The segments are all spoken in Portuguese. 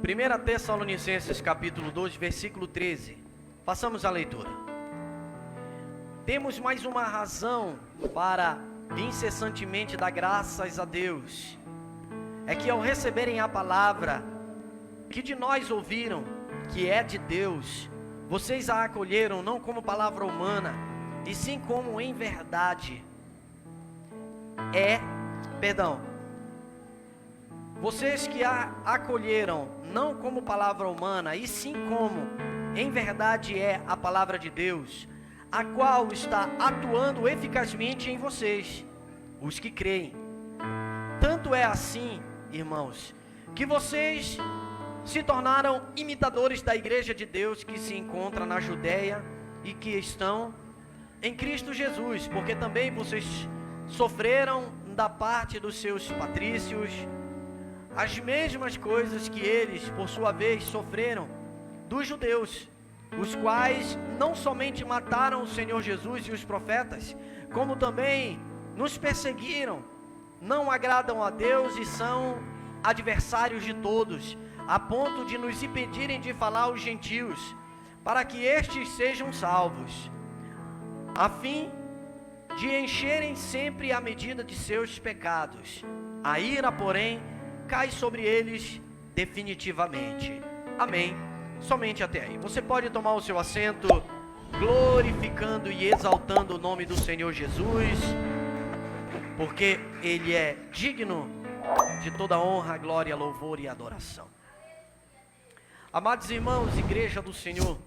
1 Tessalonicenses capítulo 2, versículo 13. Façamos a leitura. Temos mais uma razão para incessantemente dar graças a Deus. É que ao receberem a palavra que de nós ouviram, que é de Deus, vocês a acolheram não como palavra humana, e sim como em verdade vocês que a acolheram não como palavra humana, e sim como em verdade é a palavra de Deus, a qual está atuando eficazmente em vocês, os que creem. Tanto é assim, irmãos, que vocês se tornaram imitadores da igreja de Deus que se encontra na Judeia e que estão em Cristo Jesus, porque também vocês sofreram da parte dos seus patrícios as mesmas coisas que eles, por sua vez, sofreram dos judeus, os quais não somente mataram o Senhor Jesus e os profetas, como também nos perseguiram, não agradam a Deus e são adversários de todos, a ponto de nos impedirem de falar aos gentios, para que estes sejam salvos, a fim de encherem sempre a medida de seus pecados. A ira, porém, cai sobre eles definitivamente. Amém. Somente até aí. Você pode tomar o seu assento, glorificando e exaltando o nome do Senhor Jesus, porque Ele é digno de toda honra, glória, louvor e adoração. Amados irmãos, igreja do Senhor,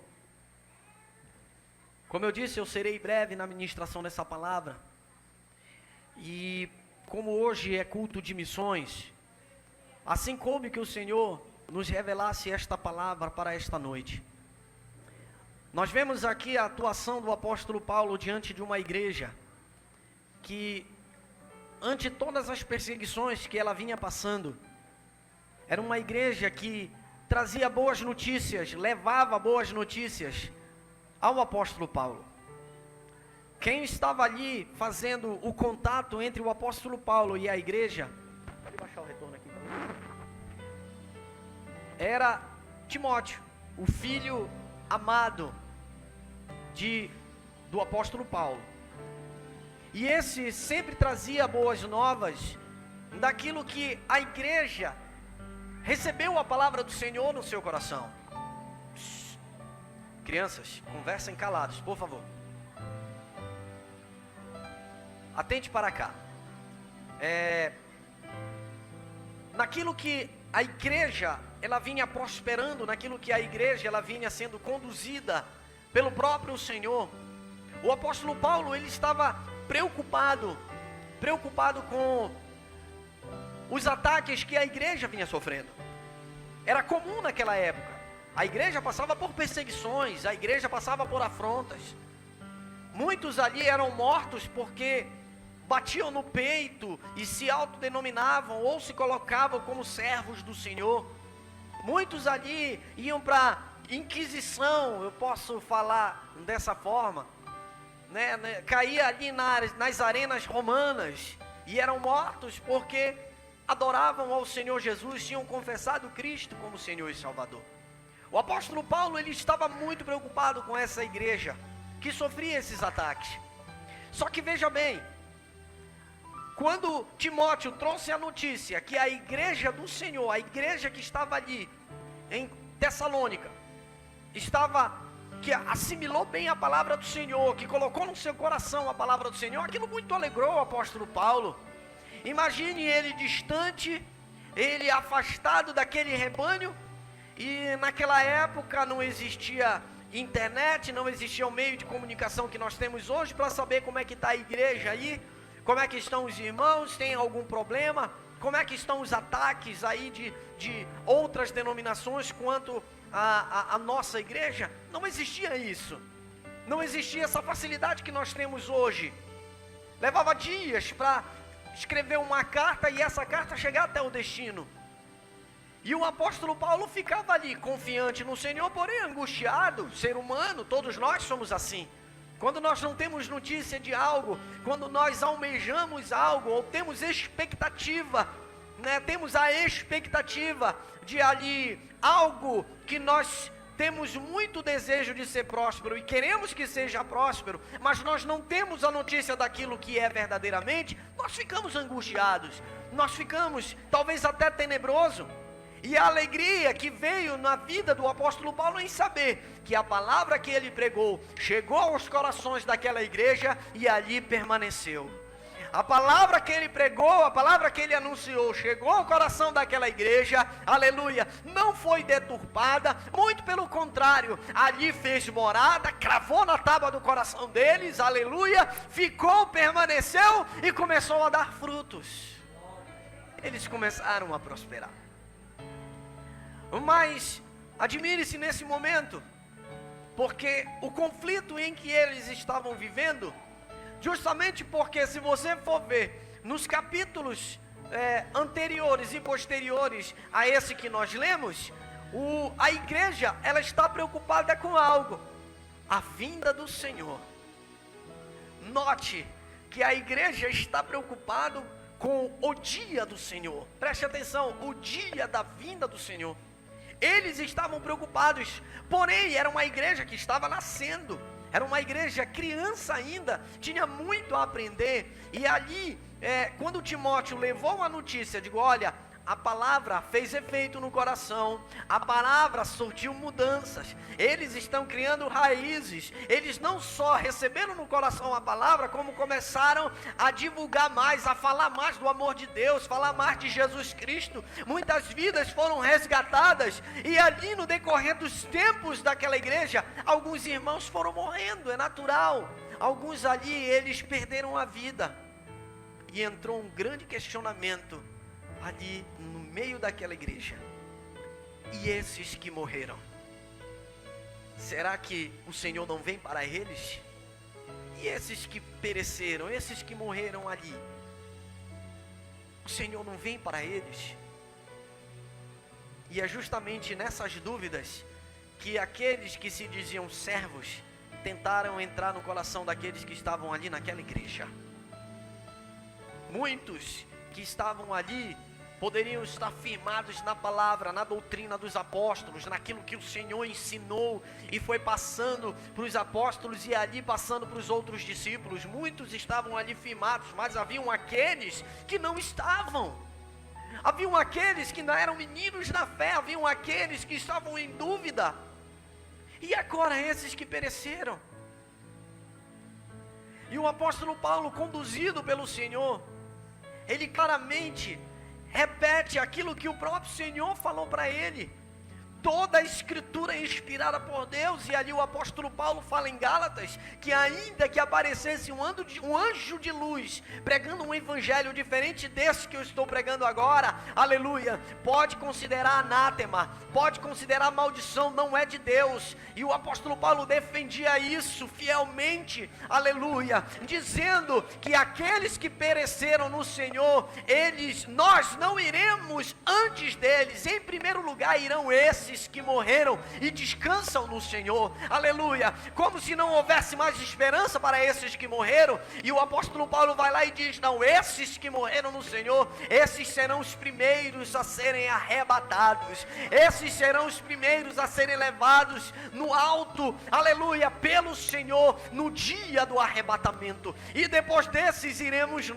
como eu disse, eu serei breve na ministração dessa palavra. E como hoje é culto de missões, assim coube que o Senhor nos revelasse esta palavra para esta noite. Nós vemos aqui a atuação do apóstolo Paulo diante de uma igreja que, ante todas as perseguições que ela vinha passando, era uma igreja que trazia boas notícias, levava boas notícias ao apóstolo Paulo. Quem estava ali fazendo o contato entre o apóstolo Paulo e a igreja, pode baixar o retorno aqui, era Timóteo, o filho amado do apóstolo Paulo. E esse sempre trazia boas novas daquilo que a igreja recebeu a palavra do Senhor no seu coração. Crianças, conversem calados, por favor. Atente para cá. Naquilo que a igreja ela vinha prosperando, naquilo que a igreja ela vinha sendo conduzida pelo próprio Senhor, o apóstolo Paulo ele estava preocupado com os ataques que a igreja vinha sofrendo. Era comum naquela época. A igreja passava por perseguições, a igreja passava por afrontas. Muitos ali eram mortos porque batiam no peito e se autodenominavam ou se colocavam como servos do Senhor. Muitos ali iam para inquisição, eu posso falar dessa forma, né? Caía ali nas arenas romanas e eram mortos porque adoravam ao Senhor Jesus, tinham confessado Cristo como Senhor e Salvador. O apóstolo Paulo ele estava muito preocupado com essa igreja que sofria esses ataques. Só que veja bem, quando Timóteo trouxe a notícia que a igreja do Senhor, a igreja que estava ali em Tessalônica, que assimilou bem a palavra do Senhor, que colocou no seu coração a palavra do Senhor, aquilo muito alegrou o apóstolo Paulo. Imagine ele distante, ele afastado daquele rebanho, e naquela época não existia internet, não existia o meio de comunicação que nós temos hoje para saber como é que está a igreja aí, como é que estão os irmãos, tem algum problema, como é que estão os ataques aí de outras denominações quanto a nossa igreja. Não existia isso, não existia essa facilidade que nós temos hoje. Levava dias para escrever uma carta e essa carta chegar até o destino. E o apóstolo Paulo ficava ali confiante no Senhor, porém angustiado, ser humano, todos nós somos assim. Quando nós não temos notícia de algo, quando nós almejamos algo ou temos expectativa né, temos a expectativa de ali algo que nós temos muito desejo de ser próspero e queremos que seja próspero, mas nós não temos a notícia daquilo que é verdadeiramente, nós ficamos angustiados, nós ficamos talvez até tenebroso. E a alegria que veio na vida do apóstolo Paulo em saber que a palavra que ele pregou chegou aos corações daquela igreja e ali permaneceu. A palavra que ele pregou, a palavra que ele anunciou, chegou ao coração daquela igreja, aleluia, não foi deturpada, muito pelo contrário, ali fez morada, cravou na tábua do coração deles, aleluia, ficou, permaneceu e começou a dar frutos. Eles começaram a prosperar. Mas admire-se nesse momento, porque o conflito em que eles estavam vivendo, justamente porque se você for ver nos capítulos anteriores e posteriores a esse que nós lemos, a igreja ela está preocupada com algo, a vinda do Senhor. Note que a igreja está preocupada com o dia do Senhor. Preste atenção, o dia da vinda do Senhor. Eles estavam preocupados, porém era uma igreja que estava nascendo, era uma igreja criança ainda, tinha muito a aprender. E ali, quando Timóteo levou a notícia, digo, olha, a palavra fez efeito no coração, a palavra surtiu mudanças, eles estão criando raízes, eles não só receberam no coração a palavra, como começaram a divulgar mais, a falar mais do amor de Deus, falar mais de Jesus Cristo. Muitas vidas foram resgatadas, e ali no decorrer dos tempos daquela igreja, alguns irmãos foram morrendo, é natural, alguns ali eles perderam a vida, e entrou um grande questionamento ali no meio daquela igreja. E esses que morreram, será que o Senhor não vem para eles? E esses que pereceram, esses que morreram ali, o Senhor não vem para eles? E é justamente nessas dúvidas que aqueles que se diziam servos tentaram entrar no coração daqueles que estavam ali naquela igreja. Muitos que estavam ali poderiam estar firmados na palavra, na doutrina dos apóstolos, naquilo que o Senhor ensinou e foi passando para os apóstolos e ali passando para os outros discípulos. Muitos estavam ali firmados, mas haviam aqueles que não estavam. Haviam aqueles que não eram meninos da fé, haviam aqueles que estavam em dúvida. E agora esses que pereceram. E o apóstolo Paulo, conduzido pelo Senhor, ele claramente repete aquilo que o próprio Senhor falou para ele. Toda a escritura é inspirada por Deus, e ali o apóstolo Paulo fala em Gálatas, que ainda que aparecesse um anjo de luz, pregando um evangelho diferente desse que eu estou pregando agora, aleluia, pode considerar anátema, pode considerar maldição, não é de Deus. E o apóstolo Paulo defendia isso fielmente, aleluia, dizendo que aqueles que pereceram no Senhor, nós não iremos antes deles, em primeiro lugar irão esses que morreram e descansam no Senhor, aleluia, como se não houvesse mais esperança para esses que morreram. E o apóstolo Paulo vai lá e diz, não, esses que morreram no Senhor, esses serão os primeiros a serem arrebatados, esses serão os primeiros a serem levados no alto, aleluia, pelo Senhor, no dia do arrebatamento. E depois desses iremos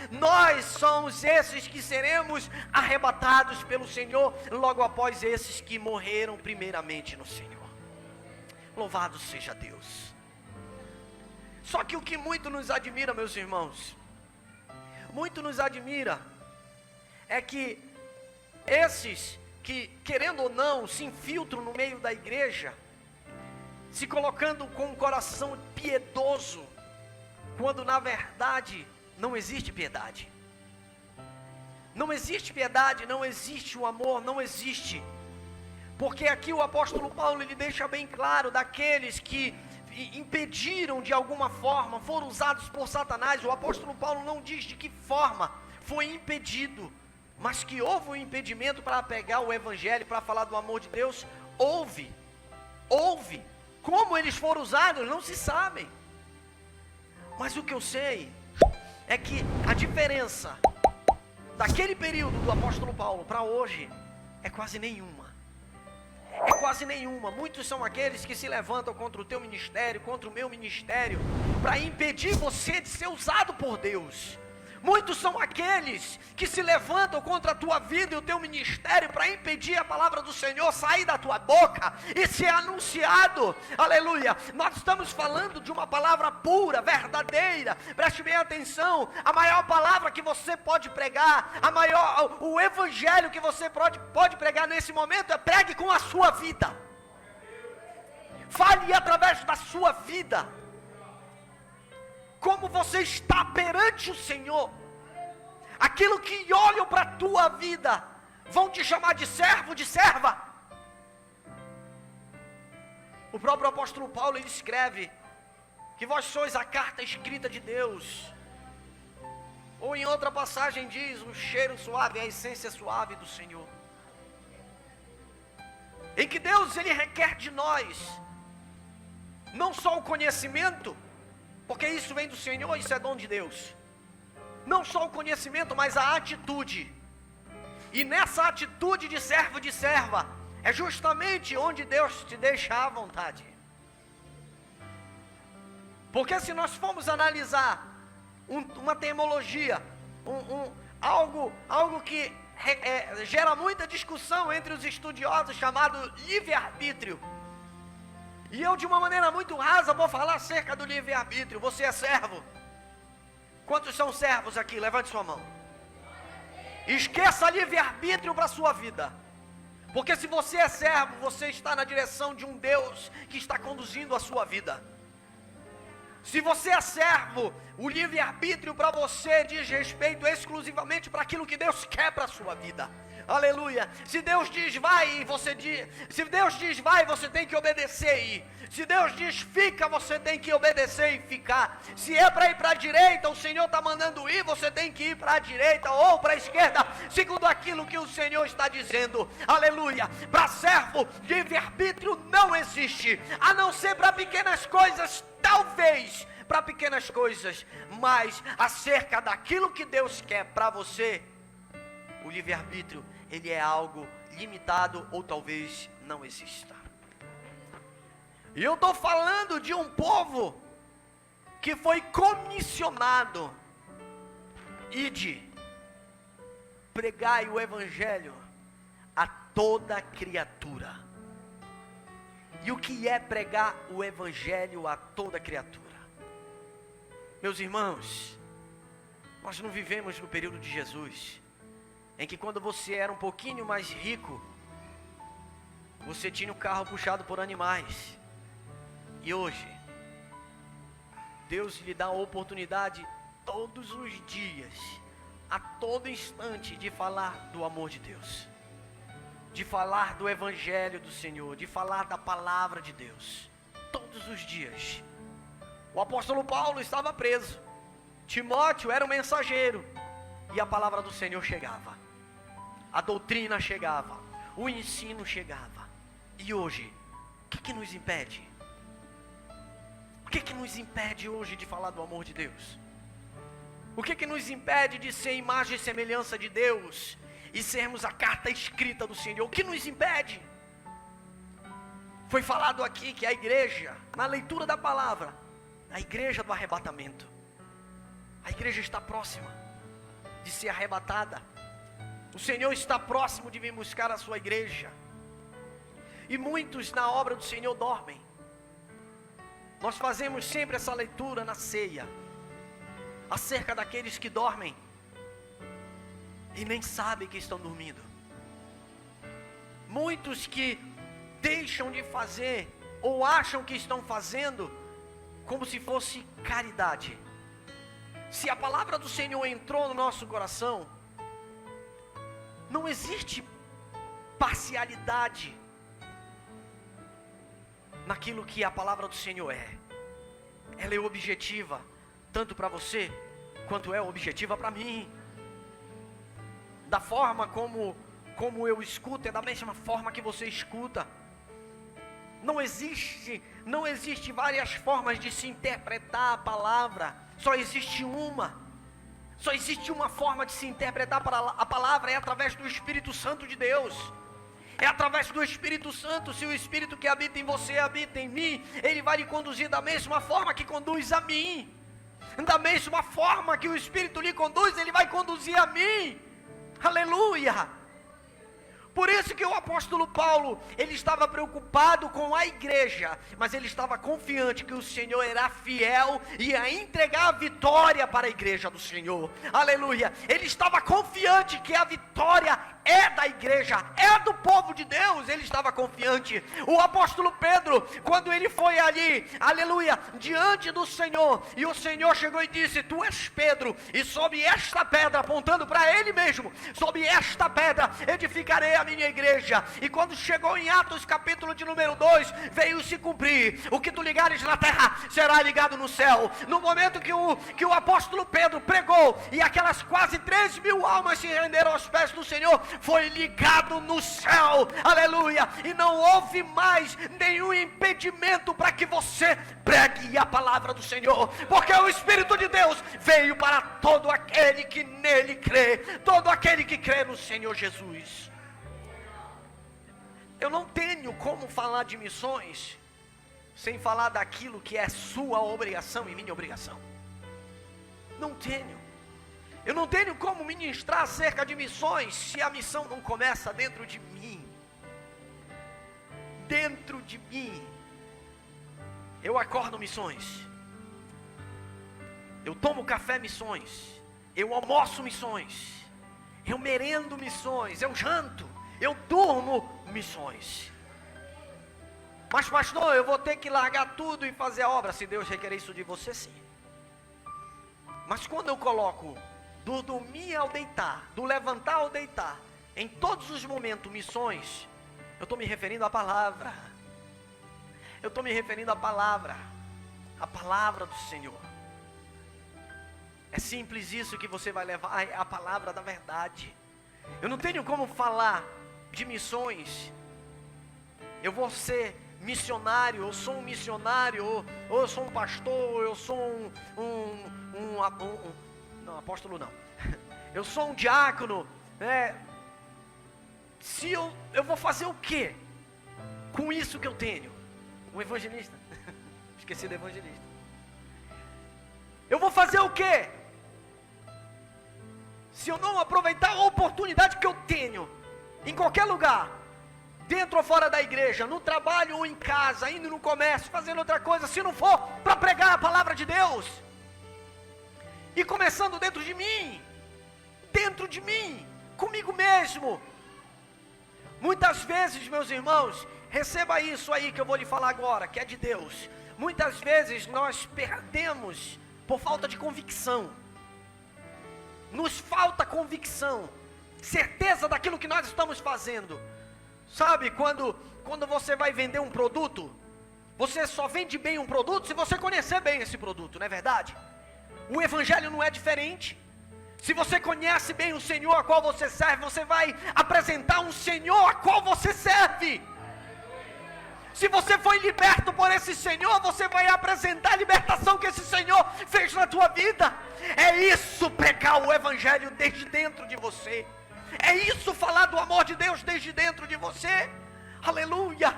nós somos esses que seremos arrebatados pelo Senhor, logo após esses que morreram primeiramente no Senhor. Louvado seja Deus. Só que o que muito nos admira, meus irmãos, muito nos admira, é que esses que, querendo ou não, se infiltram no meio da igreja, se colocando com um coração piedoso, quando na verdade não existe piedade. Não existe piedade, não existe o amor, não existe. Porque aqui o apóstolo Paulo ele deixa bem claro daqueles que impediram de alguma forma, foram usados por Satanás. O apóstolo Paulo não diz de que forma foi impedido, mas que houve um impedimento para pegar o evangelho, para falar do amor de Deus. Houve. Como eles foram usados, não se sabem. Mas o que eu sei é que a diferença daquele período do apóstolo Paulo para hoje é quase nenhuma. É quase nenhuma. Muitos são aqueles que se levantam contra o teu ministério, contra o meu ministério, para impedir você de ser usado por Deus. Muitos são aqueles que se levantam contra a tua vida e o teu ministério para impedir a palavra do Senhor sair da tua boca e ser anunciado. Aleluia. Nós estamos falando de uma palavra pura, verdadeira. Preste bem atenção. A maior palavra que você pode pregar, o evangelho que você pode pregar nesse momento é: pregue com a sua vida. Fale através da sua vida. Como você está perante o Senhor. Aquilo que olham para a tua vida vão te chamar de servo, de serva. O próprio apóstolo Paulo, ele escreve que vós sois a carta escrita de Deus. Ou em outra passagem diz: o cheiro suave, a essência suave do Senhor. Em que Deus, ele requer de nós não só o conhecimento, porque isso vem do Senhor, isso é dom de Deus. Não só o conhecimento, mas a atitude. E nessa atitude de servo, de serva, é justamente onde Deus te deixa à vontade. Porque se nós formos analisar uma terminologia, algo que gera muita discussão entre os estudiosos, chamado livre-arbítrio. E eu, de uma maneira muito rasa, vou falar acerca do livre-arbítrio. Você é servo? Quantos são servos aqui? Levante sua mão. Esqueça livre-arbítrio para a sua vida. Porque se você é servo, você está na direção de um Deus que está conduzindo a sua vida. Se você é servo, o livre-arbítrio para você diz respeito exclusivamente para aquilo que Deus quer para a sua vida. Aleluia. Se Deus diz vai, se Deus diz vai, você tem que obedecer e ir. Se Deus diz fica, você tem que obedecer e ficar. Se é para ir para a direita, o Senhor está mandando ir, você tem que ir para a direita ou para a esquerda, segundo aquilo que o Senhor está dizendo. Aleluia. Para servo, livre-arbítrio não existe, a não ser para pequenas coisas, talvez para pequenas coisas, mas acerca daquilo que Deus quer para você, o livre-arbítrio, ele é algo limitado ou talvez não exista. E eu estou falando de um povo que foi comissionado. Ide, pregai o evangelho a toda criatura. E o que é pregar o evangelho a toda criatura? Meus irmãos, nós não vivemos no período de Jesus, em que quando você era um pouquinho mais rico, você tinha o carro puxado por animais. E hoje, Deus lhe dá a oportunidade todos os dias, a todo instante, de falar do amor de Deus, de falar do evangelho do Senhor, de falar da palavra de Deus, todos os dias. O apóstolo Paulo estava preso, Timóteo era o mensageiro, e a palavra do Senhor chegava, a doutrina chegava, o ensino chegava. E hoje, o que nos impede? O que nos impede hoje de falar do amor de Deus? O que nos impede de ser imagem e semelhança de Deus e sermos a carta escrita do Senhor? O que nos impede? Foi falado aqui que a igreja, na leitura da palavra, a igreja do arrebatamento, a igreja está próxima de ser arrebatada. O Senhor está próximo de vir buscar a sua igreja. E muitos na obra do Senhor dormem. Nós fazemos sempre essa leitura na ceia, acerca daqueles que dormem e nem sabem que estão dormindo. Muitos que deixam de fazer ou acham que estão fazendo como se fosse caridade. Se a palavra do Senhor entrou no nosso coração, não existe parcialidade naquilo que a palavra do Senhor é. Ela é objetiva, tanto para você, quanto é objetiva para mim. Da forma como eu escuto, é da mesma forma que você escuta. Não existe várias formas de se interpretar a palavra, só existe uma. Só existe uma forma de se interpretar a palavra, é através do Espírito Santo de Deus. É através do Espírito Santo. Se o Espírito que habita em você habita em mim, ele vai lhe conduzir da mesma forma que conduz a mim. Da mesma forma que o Espírito lhe conduz, ele vai conduzir a mim. Aleluia! Por isso que o apóstolo Paulo, ele estava preocupado com a igreja, mas ele estava confiante que o Senhor era fiel e ia entregar a vitória para a igreja do Senhor. Aleluia! Ele estava confiante que a vitória é da igreja, é do povo de Deus. Ele estava confiante. O apóstolo Pedro, quando ele foi ali, aleluia, diante do Senhor, e o Senhor chegou e disse: tu és Pedro, e sobre esta pedra, apontando para ele mesmo, sobre esta pedra edificarei a minha igreja. E quando chegou em Atos capítulo de número 2, veio se cumprir: o que tu ligares na terra será ligado no céu. No momento que o apóstolo Pedro pregou, e aquelas quase 3.000 almas se renderam aos pés do Senhor, foi ligado no céu, aleluia, e não houve mais nenhum impedimento para que você pregue a palavra do Senhor, porque o Espírito de Deus veio para todo aquele que nele crê, todo aquele que crê no Senhor Jesus. Eu não tenho como falar de missões sem falar daquilo que é sua obrigação e minha obrigação. Não tenho. Eu não tenho como ministrar acerca de missões se a missão não começa dentro de mim. Dentro de mim. Eu acordo missões. Eu tomo café missões. Eu almoço missões. Eu merendo missões. Eu janto. Eu durmo missões. Mas pastor, eu vou ter que largar tudo e fazer a obra. Se Deus requerer isso de você, sim. Mas quando eu coloco do dormir ao deitar, do levantar ao deitar, em todos os momentos, missões, eu estou me referindo à palavra. Eu estou me referindo à palavra. A palavra do Senhor. É simples isso que você vai levar, é a palavra da verdade. Eu não tenho como falar de missões. Eu vou ser missionário, eu sou um missionário, ou eu sou um pastor, ou eu sou não, apóstolo não. Eu sou um diácono, Se eu vou fazer o quê com isso que eu tenho? Um evangelista. Esqueci do evangelista. Eu vou fazer o quê se eu não aproveitar a oportunidade que eu tenho, em qualquer lugar, dentro ou fora da igreja, no trabalho ou em casa, indo no comércio, fazendo outra coisa, se não for para pregar a palavra de Deus? E começando dentro de mim, comigo mesmo. Muitas vezes, meus irmãos, receba isso aí que eu vou lhe falar agora, que é de Deus. Muitas vezes nós perdemos por falta de convicção. Nos falta convicção, certeza daquilo que nós estamos fazendo. Sabe, quando você vai vender um produto, você só vende bem um produto se você conhecer bem esse produto, não é verdade? O evangelho não é diferente. Se você conhece bem o Senhor a qual você serve, você vai apresentar um Senhor a qual você serve. Se você foi liberto por esse Senhor, você vai apresentar a libertação que esse Senhor fez na tua vida. É isso, pregar o evangelho desde dentro de você. É isso, falar do amor de Deus desde dentro de você. Aleluia.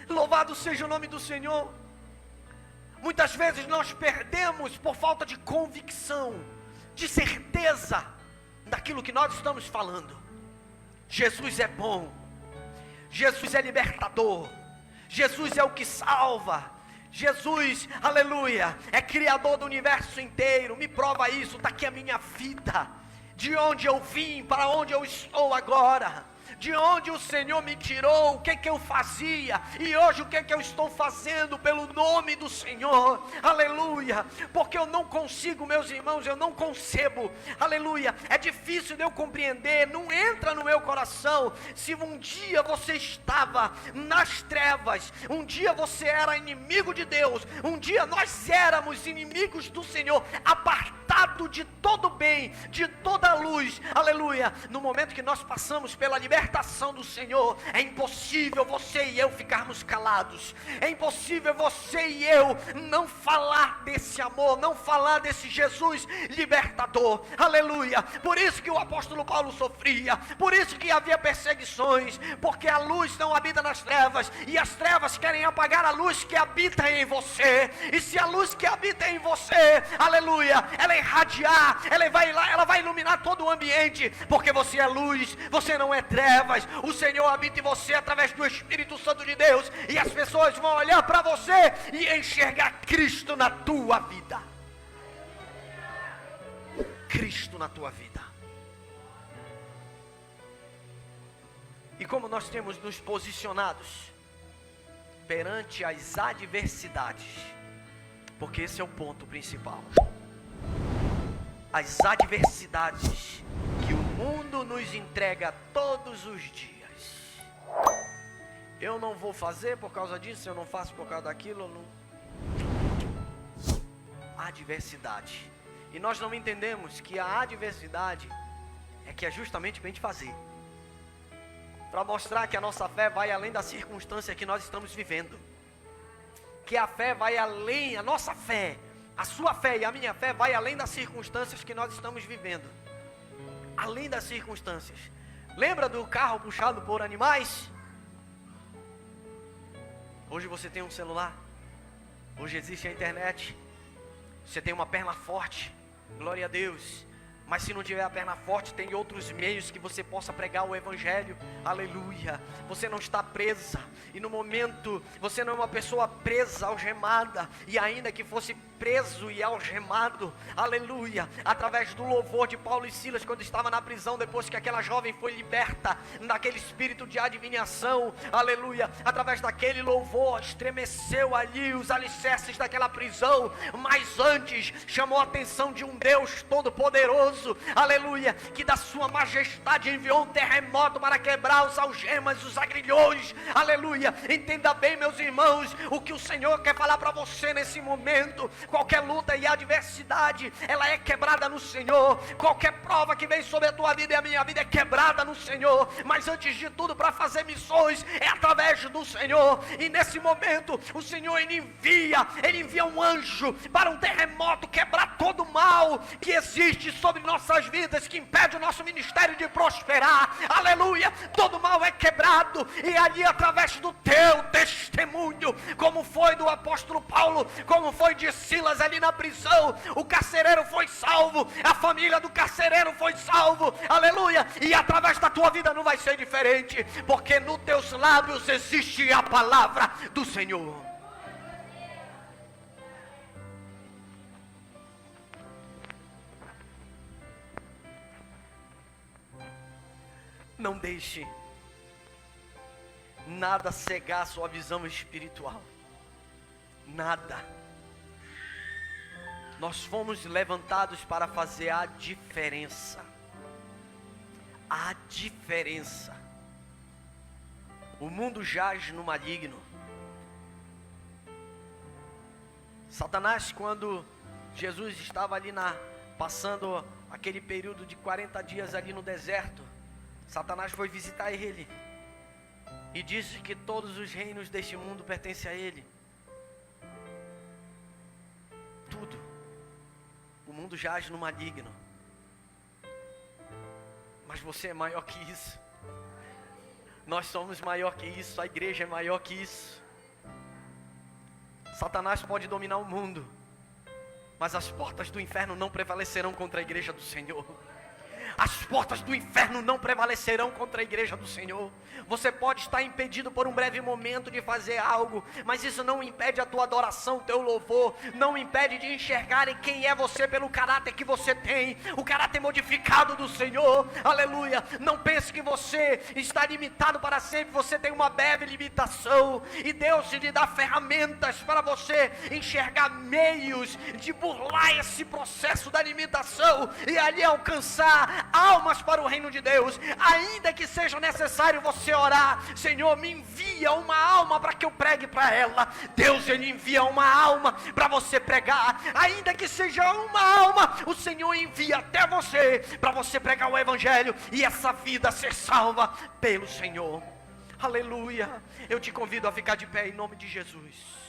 Louvado seja o nome do Senhor. Muitas vezes nós perdemos por falta de convicção, de certeza daquilo que nós estamos falando. Jesus é bom. Jesus é libertador. Jesus é o que salva. Jesus, aleluia, é criador do universo inteiro. Me prova isso, está aqui a minha vida. De onde eu vim, para onde eu estou agora. De onde o Senhor me tirou, o que eu fazia, e hoje o que eu estou fazendo pelo nome do Senhor, aleluia, porque eu não consigo, meus irmãos, eu não concebo, aleluia, é difícil de eu compreender, não entra no meu coração, se um dia você estava nas trevas, um dia você era inimigo de Deus, um dia nós éramos inimigos do Senhor, apartado de todo bem, de toda luz, aleluia, no momento que nós passamos pela liberdade, libertação do Senhor, é impossível você e eu ficarmos calados. É impossível você e eu não falar desse amor, não falar desse Jesus libertador. Aleluia. Por isso que o apóstolo Paulo sofria, por isso que havia perseguições, porque a luz não habita nas trevas, e as trevas querem apagar a luz que habita em você. E se a luz que habita em você, aleluia, ela irradiar, ela vai iluminar todo o ambiente, porque você é luz, você não é trevas. O Senhor habita em você através do Espírito Santo de Deus, e as pessoas vão olhar para você e enxergar Cristo na tua vida. Cristo na tua vida. E como nós temos nos posicionados perante as adversidades, porque esse é o ponto principal. As adversidades que o mundo nos entrega todos os dias. Eu não vou fazer por causa disso, eu não faço por causa daquilo. Não. Adversidade. E nós não entendemos que a adversidade é justamente para a gente fazer. Para mostrar que a nossa fé vai além da circunstância que nós estamos vivendo. Que a fé vai além, a nossa fé, a sua fé e a minha fé vai além das circunstâncias que nós estamos vivendo. Além das circunstâncias. Lembra do carro puxado por animais? Hoje você tem um celular. Hoje existe a internet. Você tem uma perna forte. Glória a Deus. Mas se não tiver a perna forte, tem outros meios que você possa pregar o Evangelho. Aleluia. Você não está presa. E no momento, você não é uma pessoa presa, algemada. E ainda que fosse preso e algemado, aleluia, através do louvor de Paulo e Silas, quando estava na prisão, depois que aquela jovem foi liberta daquele espírito de adivinhação, aleluia, através daquele louvor, estremeceu ali os alicerces daquela prisão. Mas antes, chamou a atenção de um Deus todo-poderoso, aleluia, que da sua majestade enviou um terremoto para quebrar os algemas, os agrilhões, aleluia. Entenda bem, meus irmãos, o que o Senhor quer falar para você nesse momento. Qualquer luta e adversidade, ela é quebrada no Senhor. Qualquer prova que vem sobre a tua vida e a minha vida é quebrada no Senhor. Mas antes de tudo, para fazer missões, é através do Senhor. E nesse momento, o Senhor ele envia um anjo para um terremoto, quebrar todo o mal que existe sobre nossas vidas, que impede o nosso ministério de prosperar. Aleluia, todo mal é quebrado. E ali através do teu testemunho, como foi do apóstolo Paulo, como foi de Silas ali na prisão, o carcereiro foi salvo, a família do carcereiro foi salvo, aleluia. E através da tua vida não vai ser diferente, porque nos teus lábios existe a palavra do Senhor. Não deixe nada cegar a sua visão espiritual. Nada. Nós fomos levantados para fazer a diferença. A diferença. O mundo jaz no maligno. Satanás, quando Jesus estava ali passando aquele período de 40 dias ali no deserto, Satanás foi visitar ele e disse que todos os reinos deste mundo pertencem a ele. Tudo. O mundo jaz no maligno. Mas você é maior que isso. Nós somos maior que isso. A igreja é maior que isso. Satanás pode dominar o mundo, mas as portas do inferno não prevalecerão contra a igreja do Senhor. As portas do inferno não prevalecerão contra a igreja do Senhor. Você pode estar impedido por um breve momento de fazer algo, mas isso não impede a tua adoração, o teu louvor. Não impede de enxergarem quem é você pelo caráter que você tem, o caráter modificado do Senhor. Aleluia. Não pense que você está limitado para sempre. Você tem uma breve limitação, e Deus lhe dá ferramentas para você enxergar meios de burlar esse processo da limitação e ali alcançar almas para o reino de Deus. Ainda que seja necessário você orar: Senhor, me envia uma alma para que eu pregue para ela. Deus, Ele envia uma alma para você pregar. Ainda que seja uma alma, o Senhor envia até você, para você pregar o Evangelho e essa vida ser salva pelo Senhor. Aleluia. Eu te convido a ficar de pé em nome de Jesus.